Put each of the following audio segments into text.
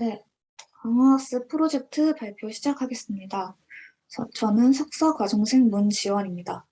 네, 강화학습 프로젝트 발표 시작하겠습니다. 저는 석사과정생 문지원입니다.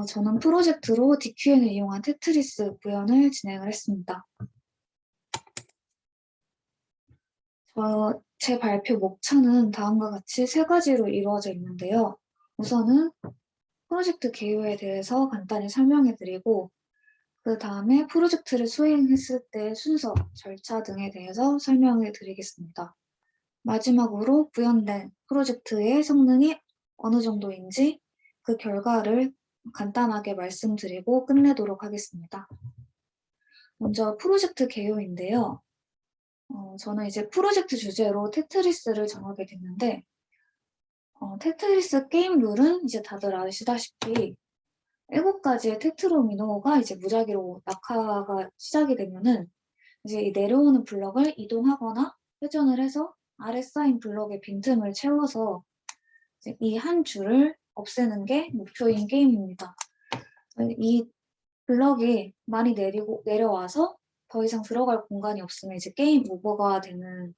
저는 프로젝트로 DQN을 이용한 테트리스 구현을 진행을 했습니다. 제 발표 목차는 다음과 같이 세 가지로 이루어져 있는데요. 우선은 프로젝트 개요에 대해서 간단히 설명해 드리고, 그 다음에 프로젝트를 수행했을 때 순서, 절차 등에 대해서 설명해 드리겠습니다. 마지막으로 구현된 프로젝트의 성능이 어느 정도인지 그 결과를 간단하게 말씀드리고 끝내도록 하겠습니다. 먼저 프로젝트 개요인데요. 저는 이제 프로젝트 주제로 테트리스를 정하게 됐는데, 테트리스 게임 룰은 이제 다들 아시다시피 7가지의 테트로미노가 이제 무작위로 낙하가 시작이 되면은 이제 이 내려오는 블럭을 이동하거나 회전을 해서 아래 쌓인 블럭의 빈틈을 채워서 이 한 줄을 없애는 게 목표인 게임입니다. 이 블럭이 많이 내려와서 더 이상 들어갈 공간이 없으면 이제 게임 오버가 되는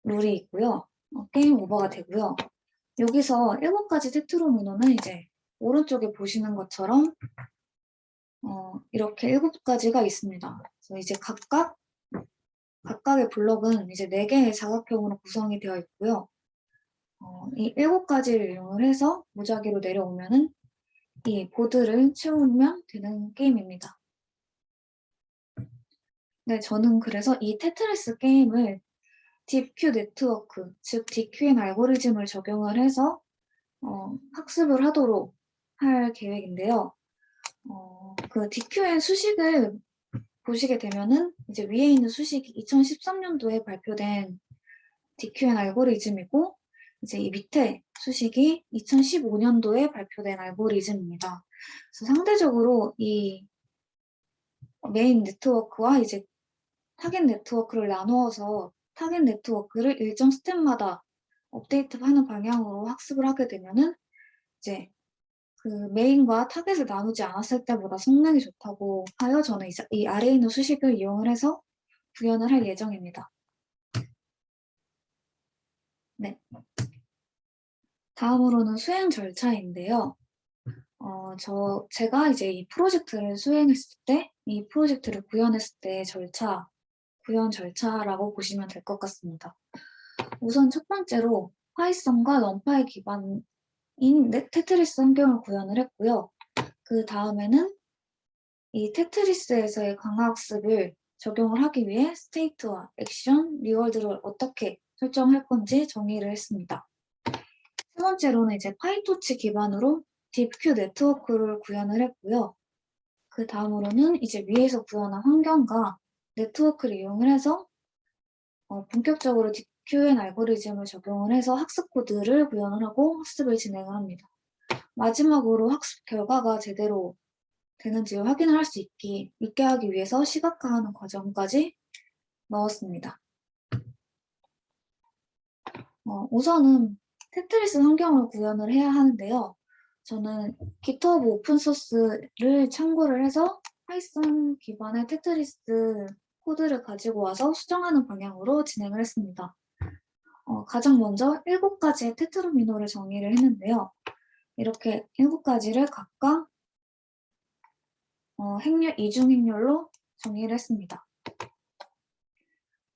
룰이 있고요. 게임 오버가 되고요. 여기서 7가지 테트로미노는 이제 오른쪽에 보시는 것처럼 이렇게 7가지가 있습니다. 그래서 이제 각각의 블럭은 이제 4개의 사각형으로 구성이 되어 있고요. 이 7가지를 이용을 해서 무작위로 내려오면은 이 보드를 채우면 되는 게임입니다. 네, 저는 그래서 이 테트리스 게임을 딥큐 네트워크, 즉 DQN 알고리즘을 적용을 해서 학습을 하도록 할 계획인데요. 그 DQN 수식을 보시게 되면은 이제 위에 있는 수식이 2013년도에 발표된 DQN 알고리즘이고 이제 이 밑에 수식이 2015년도에 발표된 알고리즘입니다. 그래서 상대적으로 이 메인 네트워크와 이제 타겟 네트워크를 나누어서 타겟 네트워크를 일정 스텝마다 업데이트하는 방향으로 학습을 하게 되면은 이제 그 메인과 타겟을 나누지 않았을 때보다 성능이 좋다고 하여 저는 이제 이 아래에 있는 수식을 이용을 해서 구현을 할 예정입니다. 네. 다음으로는 수행 절차인데요. 제가 이제 이 프로젝트를 수행했을 때, 이 프로젝트를 구현했을 때의 구현 절차라고 보시면 될 것 같습니다. 우선 첫 번째로 파이썬과 넘파이 기반인 테트리스 환경을 구현을 했고요. 그 다음에는 이 테트리스에서의 강화학습을 적용을 하기 위해 스테이트와 액션, 리워드를 어떻게 설정할 건지 정의를 했습니다. 세 번째로는 이제 파이토치 기반으로 딥큐 네트워크를 구현을 했고요. 그 다음으로는 이제 위에서 구현한 환경과 네트워크를 이용을 해서 본격적으로 DQN 알고리즘을 적용을 해서 학습 코드를 구현을 하고 학습을 진행을 합니다. 마지막으로 학습 결과가 제대로 되는지 확인을 할 수 있게 하기 위해서 시각화하는 과정까지 넣었습니다. 우선은 테트리스 환경을 구현을 해야 하는데요. 저는 GitHub 오픈소스를 참고를 해서 파이썬 기반의 테트리스 코드를 가지고 와서 수정하는 방향으로 진행을 했습니다. 가장 먼저 7가지의 테트로미노를 정의를 했는데요. 이렇게 7가지를 각각 이중 행렬로 정의를 했습니다.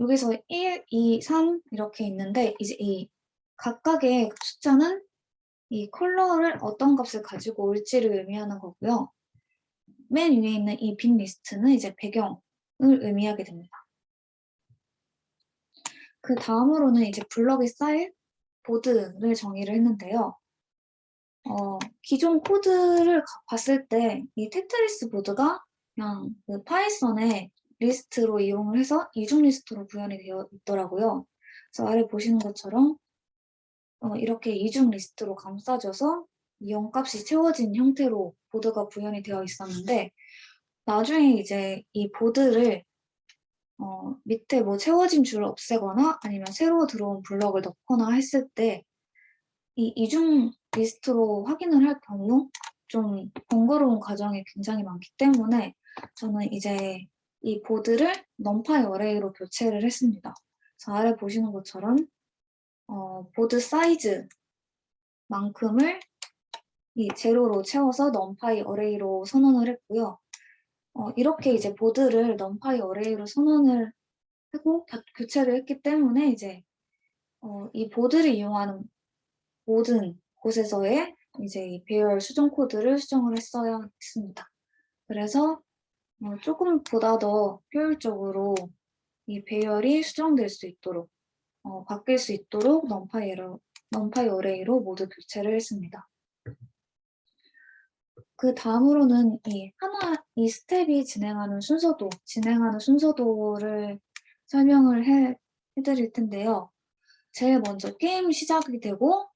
여기서 1, 2, 3 이렇게 있는데 이제 이 각각의 숫자는 이 컬러를 어떤 값을 가지고 올지를 의미하는 거고요. 맨 위에 있는 이 빈 리스트는 이제 배경을 의미하게 됩니다. 그 다음으로는 이제 블럭이 쌓일 보드를 정의를 했는데요. 기존 코드를 봤을 때 이 테트리스 보드가 그냥 그 파이썬의 리스트로 이용을 해서 이중 리스트로 구현이 되어 있더라고요. 그래서 아래 보시는 것처럼 이렇게 이중 리스트로 감싸져서 이 0값이 채워진 형태로 보드가 구현이 되어 있었는데 나중에 이제 이 보드를 밑에 뭐 채워진 줄을 없애거나 아니면 새로 들어온 블럭을 넣거나 했을 때 이 이중 리스트로 확인을 할 경우 좀 번거로운 과정이 굉장히 많기 때문에 저는 이제 이 보드를 넘파이 어레이로 교체를 했습니다. 자, 아래 보시는 것처럼 보드 사이즈만큼을 이 제로로 채워서 numPy 어레이로 선언을 했고요. 이렇게 이제 보드를 numPy 어레이로 선언을 하고 교체를 했기 때문에 이제 이 보드를 이용하는 모든 곳에서의 이제 이 배열 수정 코드를 수정을 했어야 했습니다. 그래서 조금보다 더 효율적으로 이 배열이 수정될 수 있도록 바뀔 수 있도록 numPy 어레이로 모두 교체를 했습니다. 그 다음으로는 이 스텝이 진행하는 순서도를 설명을 해드릴 텐데요. 제일 먼저 게임 시작이 되고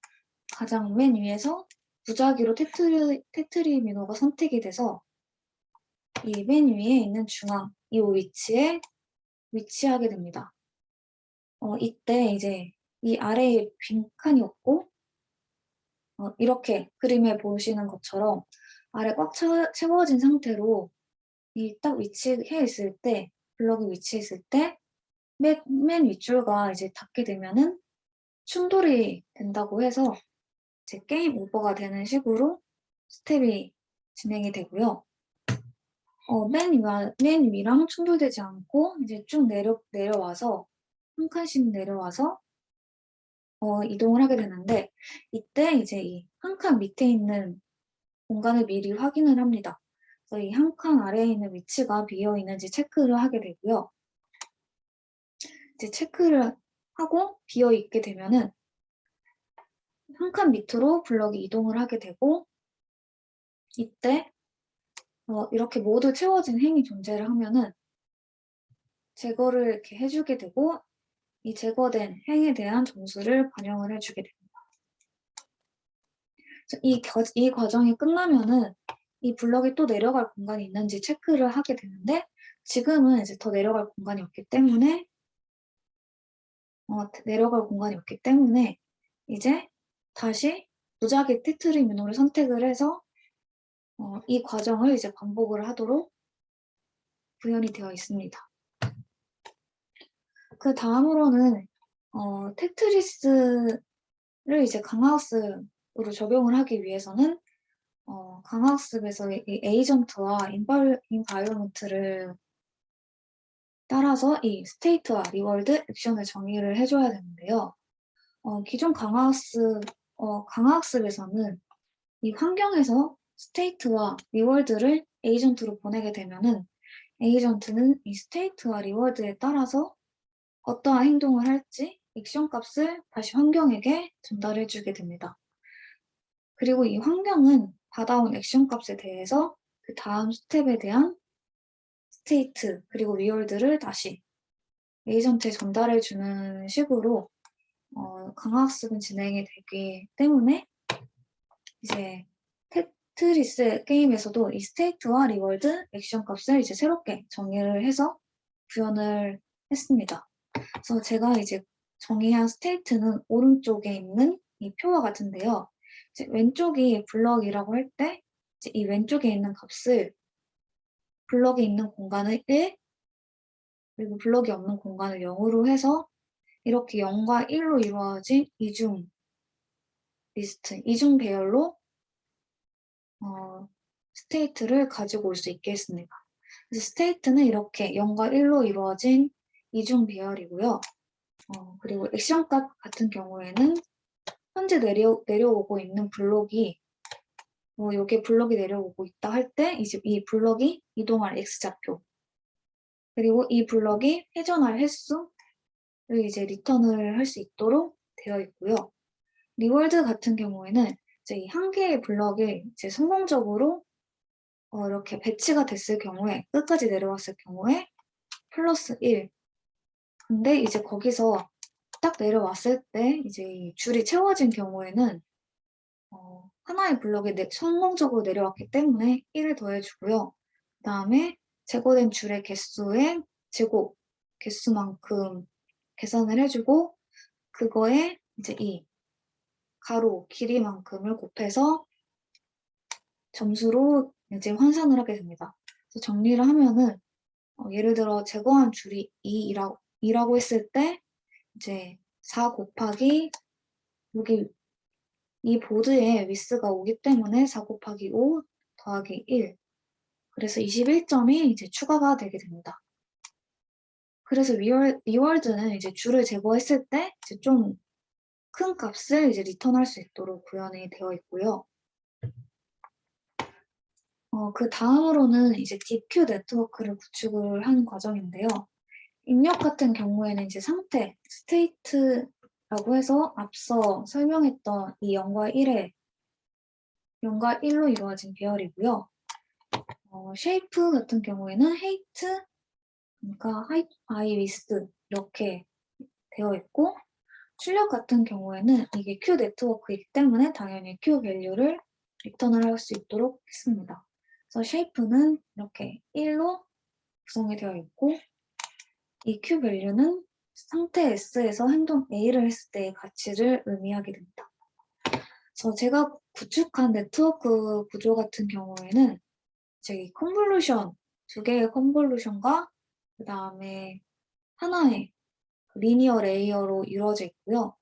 가장 맨 위에서 무작위로 테트리 민호가 선택이 돼서 이 맨 위에 있는 중앙 이 위치에 위치하게 됩니다. 이때 이제 이 아래에 빈칸이 없고 이렇게 그림에 보시는 것처럼 아래 꽉 채워진 상태로 이 딱 위치해 있을 때 블럭이 위치해 있을 때 맨 윗줄과 이제 닿게 되면은 충돌이 된다고 해서 이제 게임 오버가 되는 식으로 스텝이 진행이 되고요. 맨 위랑 충돌되지 않고 이제 쭉 내려와서 한 칸씩 내려와서 이동을 하게 되는데 이때 이제 이 한 칸 밑에 있는 공간을 미리 확인을 합니다. 그래서 이 한 칸 아래에 있는 위치가 비어 있는지 체크를 하게 되고요. 이제 체크를 하고 비어 있게 되면은 한 칸 밑으로 블럭이 이동을 하게 되고 이때 이렇게 모두 채워진 행이 존재를 하면은 제거를 이렇게 해주게 되고 이 제거된 행에 대한 점수를 반영을 해주게 됩니다. 이 과정이 끝나면은 이 블럭이 또 내려갈 공간이 있는지 체크를 하게 되는데 지금은 이제 더 내려갈 공간이 없기 때문에 이제 다시 무작위 테트리 민호를 선택을 해서 이 과정을 이제 반복을 하도록 구현이 되어 있습니다. 그 다음으로는 테트리스를 이제 강하학습으로 적용을 하기 위해서는 강하학습에서 이 에이전트와 인바이러먼트를 따라서 이 스테이트와 리월드, 액션을 정의를 해줘야 되는데요. 기존 강하학습에서는 이 환경에서 스테이트와 리월드를 에이전트로 보내게 되면은 에이전트는 이 스테이트와 리월드에 따라서 어떠한 행동을 할지 액션 값을 다시 환경에게 전달해주게 됩니다. 그리고 이 환경은 받아온 액션 값에 대해서 그 다음 스텝에 대한 스테이트 그리고 리월드를 다시 에이전트에 전달해주는 식으로 강화학습은 진행이 되기 때문에 이제 테트리스 게임에서도 이 스테이트와 리월드, 액션 값을 이제 새롭게 정의를 해서 구현을 했습니다. 그래서 제가 이제 정의한 스테이트는 오른쪽에 있는 이 표와 같은데요. 이제 왼쪽이 블럭이라고 할 때 이 왼쪽에 있는 값을 블럭이 있는 공간을 1, 그리고 블럭이 없는 공간을 0으로 해서 이렇게 0과 1로 이루어진 이중 배열로 스테이트를 가지고 올 수 있게 했습니다. 그래서 스테이트는 이렇게 0과 1로 이루어진 이중 배열이고요. 그리고 액션 값 같은 경우에는 현재 내려오고 있는 블록이 여기 블록이 내려오고 있다 할 때 이제 이 블록이 이동할 X좌표 그리고 이 블록이 회전할 횟수를 이제 리턴을 할 수 있도록 되어 있고요. 리월드 같은 경우에는 이제 이 한 개의 블럭이 이제 성공적으로 이렇게 배치가 됐을 경우에 끝까지 내려왔을 경우에 플러스 1. 근데 이제 거기서 딱 내려왔을 때 이제 이 줄이 채워진 경우에는 하나의 블럭이 성공적으로 내려왔기 때문에 1을 더해주고요. 그 다음에 제거된 줄의 개수의 제곱 개수만큼 계산을 해주고 그거에 이제 이 가로 길이만큼을 곱해서 점수로 이제 환산을 하게 됩니다. 그래서 정리를 하면은 예를 들어 제거한 줄이 2라고 했을 때 이제 4 곱하기 여기 이 보드에 위스가 오기 때문에 4 곱하기 5 더하기 1. 그래서 21점이 이제 추가가 되게 됩니다. 그래서 리월드는 이제 줄을 제거했을 때 이제 좀 큰 값을 이제 리턴할 수 있도록 구현이 되어 있고요. 그 다음으로는 이제 DQ 네트워크를 구축을 하는 과정인데요. 입력 같은 경우에는 이제 상태, state라고 해서 앞서 설명했던 이 0과 0과 1로 이루어진 배열이고요. shape 같은 경우에는 height, 그러니까 height, width 이렇게 되어 있고, 출력 같은 경우에는 이게 Q 네트워크이기 때문에 당연히 Q 밸류를 리턴을 할 수 있도록 했습니다. 그래서 shape는 이렇게 1로 구성이 되어 있고, 이 Q 밸류는 상태 S에서 행동 A를 했을 때의 가치를 의미하게 됩니다. 그래서 제가 구축한 네트워크 구조 같은 경우에는 이 컨볼루션, 두 개의 컨볼루션과 그 다음에 하나의 리니어 레이어로 이루어져 있고요.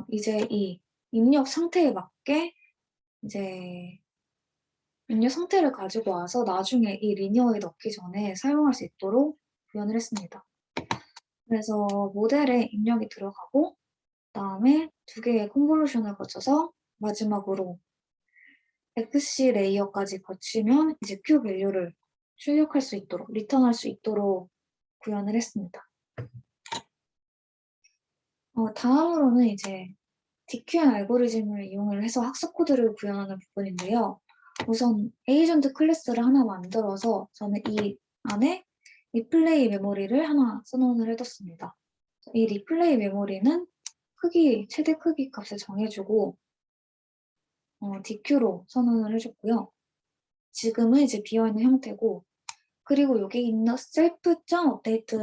이제 이 입력 상태에 맞게 이제 입력 상태를 가지고 와서 나중에 이 리니어에 넣기 전에 사용할 수 있도록 구현을 했습니다. 그래서 모델에 입력이 들어가고 그다음에 두 개의 컨볼루션을 거쳐서 마지막으로 XC 레이어까지 거치면 이제 Q 밸류를 출력할 수 있도록 리턴할 수 있도록 구현을 했습니다. 다음으로는 이제 DQN 알고리즘을 이용을 해서 학습 코드를 구현하는 부분인데요. 우선 에이전트 클래스를 하나 만들어서 저는 이 안에 리플레이 메모리를 하나 선언을 해뒀습니다. 이 리플레이 메모리는 크기, 최대 크기 값을 정해주고 DQ로 선언을 해줬고요. 지금은 이제 비어있는 형태고, 그리고 여기 있는 self.update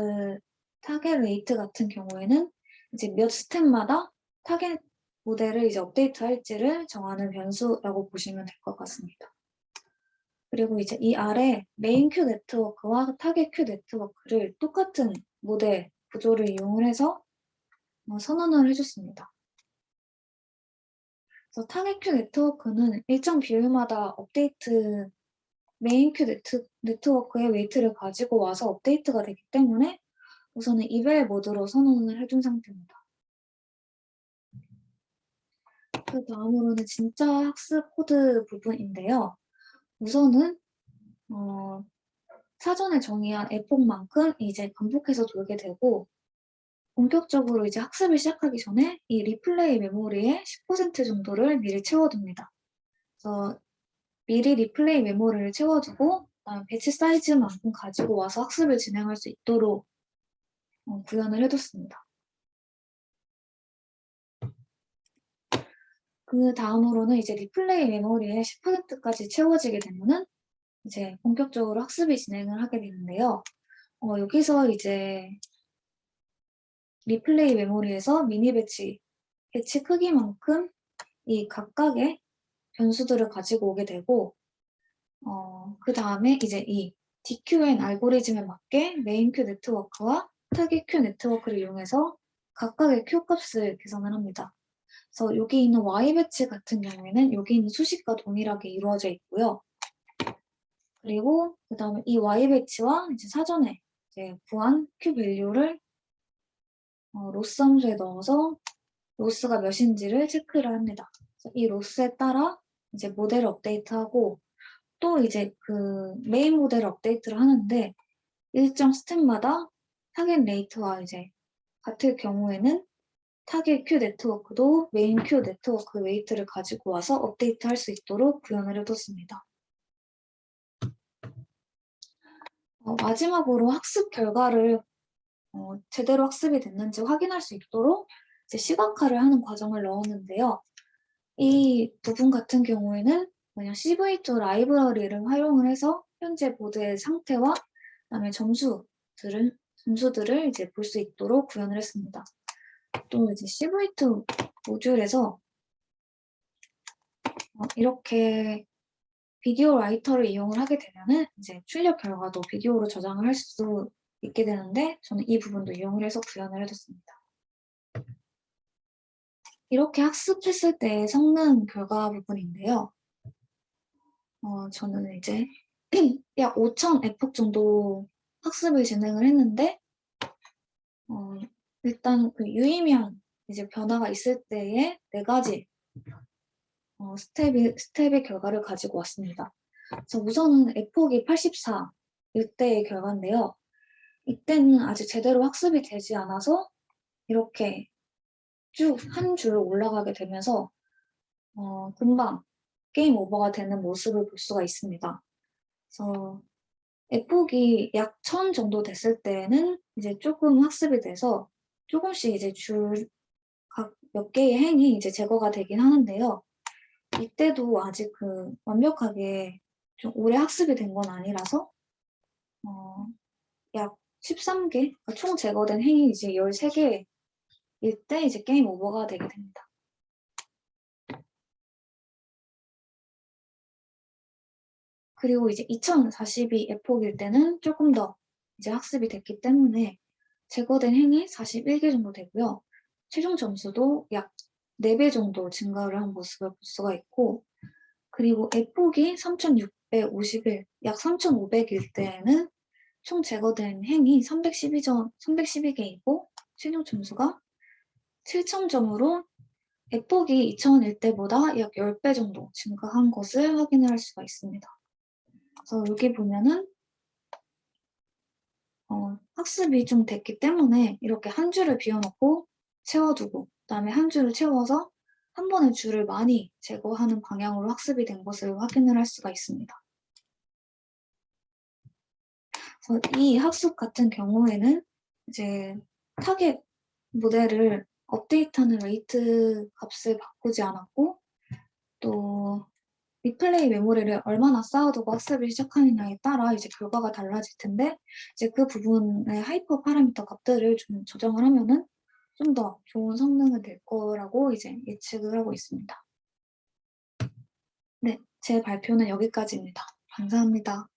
타겟 레이트 같은 경우에는 이제 몇 스텝마다 타겟 모델을 이제 업데이트 할지를 정하는 변수라고 보시면 될 것 같습니다. 그리고 이제 이 아래 메인 큐 네트워크와 타겟 큐 네트워크를 똑같은 모델 구조를 이용을 해서 선언을 해줬습니다. 그래서 타겟 큐 네트워크는 일정 비율마다 업데이트 메인 큐 네트워크의 웨이트를 가지고 와서 업데이트가 되기 때문에 우선은 이벨 모드로 선언을 해둔 상태입니다. 그 다음으로는 진짜 학습 코드 부분인데요. 우선은 사전에 정의한 에폭만큼 이제 반복해서 돌게 되고, 본격적으로 이제 학습을 시작하기 전에 이 리플레이 메모리의 10% 정도를 미리 채워둡니다. 그래서 미리 리플레이 메모리를 채워두고 그다음 배치 사이즈만큼 가지고 와서 학습을 진행할 수 있도록 구현을 해뒀습니다. 그 다음으로는 이제 리플레이 메모리의 10%까지 채워지게 되면은 이제 본격적으로 학습이 진행을 하게 되는데요. 여기서 이제 리플레이 메모리에서 미니 배치 크기만큼 이 각각의 변수들을 가지고 오게 되고, 그 다음에 이제 이 DQN 알고리즘에 맞게 메인 큐 네트워크와 타깃 큐 네트워크를 이용해서 각각의 큐 값을 계산을 합니다. 그래서 여기 있는 Y 배치 같은 경우에는 여기 있는 수식과 동일하게 이루어져 있고요. 그리고 그 다음에 이 Y 배치와 이제 사전에 이제 구한 큐 밸류를 로스 함수에 넣어서 로스가 몇인지를 체크를 합니다. 이 로스에 따라 이제 모델을 업데이트하고 또 이제 그 메인 모델을 업데이트를 하는데 일정 스텝마다 타겟 레이트와 이제 같을 경우에는 타겟 큐 네트워크도 메인 큐 네트워크 웨이트를 가지고 와서 업데이트 할 수 있도록 구현을 해뒀습니다. 마지막으로 학습 결과를 제대로 학습이 됐는지 확인할 수 있도록 이제 시각화를 하는 과정을 넣었는데요. 이 부분 같은 경우에는 그냥 CV2 라이브러리를 활용을 해서 현재 보드의 상태와 그다음에 점수들을 이제 볼 수 있도록 구현을 했습니다. 또 이제 CV2 모듈에서 이렇게 비디오 라이터를 이용을 하게 되면은 이제 출력 결과도 비디오로 저장을 할 수 있게 되는데 저는 이 부분도 이용을 해서 구현을 해뒀습니다. 이렇게 학습했을 때 성능 결과 부분인데요. 저는 이제 약 5,000 에폭 정도 학습을 진행을 했는데 일단 그 유의미한 이제 변화가 있을 때에 4가지 스텝의 결과를 가지고 왔습니다. 그래서 우선은 에폭이 84 이때의 결과인데요. 이때는 아직 제대로 학습이 되지 않아서 이렇게 쭉 한 줄 올라가게 되면서 금방 게임 오버가 되는 모습을 볼 수가 있습니다. 그래서 에폭이 약 1000 정도 됐을 때는 이제 조금 학습이 돼서 조금씩 이제 각 몇 개의 행이 이제 제거가 되긴 하는데요. 이때도 아직 그 완벽하게 좀 오래 학습이 된 건 아니라서 약 13개, 그러니까 총 제거된 행이 이제 13개일 때 이제 게임 오버가 되게 됩니다. 그리고 이제 2042 에폭일 때는 조금 더 이제 학습이 됐기 때문에 제거된 행이 41개 정도 되고요. 최종 점수도 약 4배 정도 증가를 한 모습을 볼 수가 있고, 그리고 에폭이 3651, 약 3500일 때에는 총 제거된 행이 312개이고 최종 점수가 7000점으로 에폭이 2000일 때보다 약 10배 정도 증가한 것을 확인할 수가 있습니다. 그래서 여기 보면은 학습이 좀 됐기 때문에 이렇게 한 줄을 비워놓고 채워두고 그다음에 한 줄을 채워서 한 번에 줄을 많이 제거하는 방향으로 학습이 된 것을 확인을 할 수가 있습니다. 그래서 이 학습 같은 경우에는 이제 타겟 모델을 업데이트하는 레이트 값을 바꾸지 않았고 또 리플레이 메모리를 얼마나 쌓아두고 학습을 시작하느냐에 따라 이제 결과가 달라질 텐데 이제 그 부분의 하이퍼 파라미터 값들을 좀 조정을 하면은 좀 더 좋은 성능을 낼 거라고 이제 예측을 하고 있습니다. 네, 제 발표는 여기까지입니다. 감사합니다.